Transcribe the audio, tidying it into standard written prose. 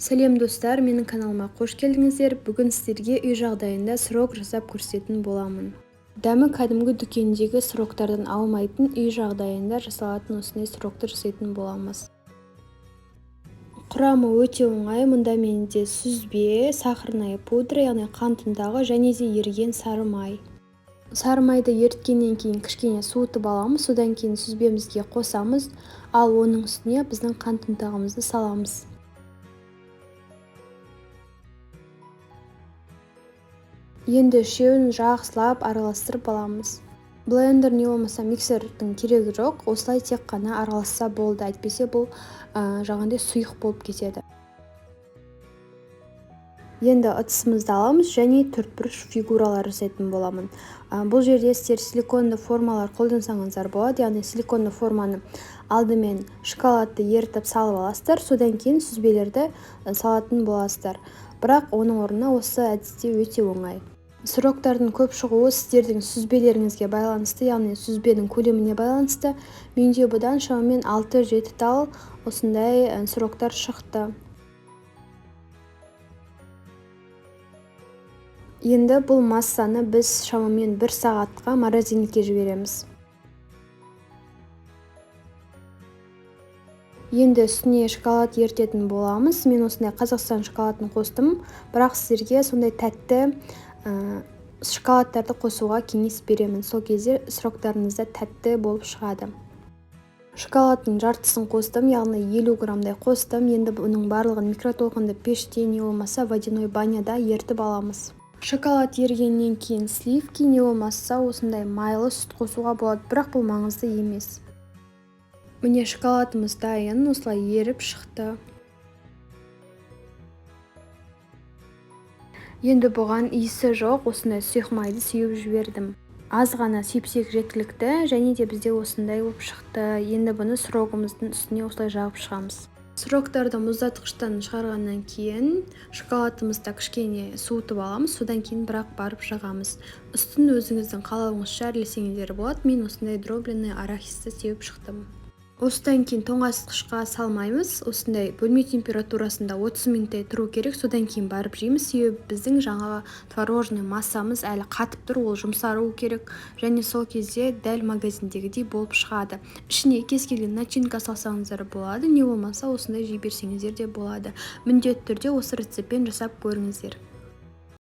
Сәлем достар, менің каналыма қош келдіңіздер. Бүгін сіздерге үй жағдайында сырок жасап көрсететін боламын. Дәмі кәдімгі дүкендегі сыроктардан аумайтын үй жағдайында жасалатын осындай сырокты жасайтын боламыз. Құрамы өте оңай. Мұнда менде сүзбе, сахарная пудра, яғни қант ұнтағы және де еріген сары май. Сары майды еріткеннен кейін кішкене суытып аламыз, содан кейін сүзбемізге қосамыз, ал оның үстіне біздің қант ұнтағымызды саламыз. Енді үшеуін жақсылап араластырып аламыз. Блендер не болмаса миксердің керегі жоқ, осылай тек қана араласса болды, әйтпесе бұл жаңағыдай сұйық болып кетеді. Енді ыдысымызды аламыз және төртбұрыш фигуралар жасайтын боламын. Бұл жерде сіздер силиконды формалар қолдансаңыздар болады, яғни силиконды форманы алдымен шоколадты ерітіп салып аласыздар, содан кейін сүзбелерді салатын боласыздар. Бірақ оның орнына осы әдісте өте оңай. Сыроктардың көп шығуы сіздердің сүзбелеріңізге байланысты, яғни сүзбенің көлеміне байланысты. Менде бұдан шамамен 6-7 тал осындай сыроктар шықты. Енді бұл массаны біз шамамен 1 сағатқа морозильникке жібереміз. Енді үстіне шоколад ерітетін боламыз. Мен осындай Қазақстан шоколадын қостым, бірақ сіздерге сондай тәтті шоколадтарды қосуға кеңес беремін. Сол кезде сыроктарыңызда тәтті болып шығады. Шоколадтың жартысын қостым, яғни 50 граммдай қостым. Енді бұның барлығын микротолқынды пеште не болмаса водяной баняда ерітіп аламыз. Шоколад ерігеннен кейін сливки не болмаса осындай майлы сүт қосуға болады, бірақ бұл маңызды емес. Міне шоколадымыз дайын, осылай еріп шықты. Енді бұған иісі жоқ, осындай сұйық майды сеуіп жібердім. Аз ғана сепсек жеткілікті, және де бізде осындай болып шықты. Енді бұны сырогымыздың үстіне осылай жағып шығамыз. Сыроктарды мұздатқыштан шығарғаннан кейін шоколадымызды кішкене суытып аламыз, содан кейін бірақ барып жағамыз. Үстін өзіңіздің қалауыңызша әрлесеңіздер болады. Мен осындай дробленый арахисті сеуіп шықтым. Осыдан кейін тоңазытқышқа салмаймыз. Осындай бөлме температурасында 30 минуттай тұру керек, содан кейін барып жейміз. Себебі біздің жаңағы творожный массамыз әлі қатып тұр, ол жұмсару керек, және сол кезде дәл магазиндегідей болып шығады. Ішіне кез келген начинка салсаңыздар болады, не болмаса осындай жей берсеңіздер де болады. Міндетті түрде осы рецептпен жасап көріңіздер.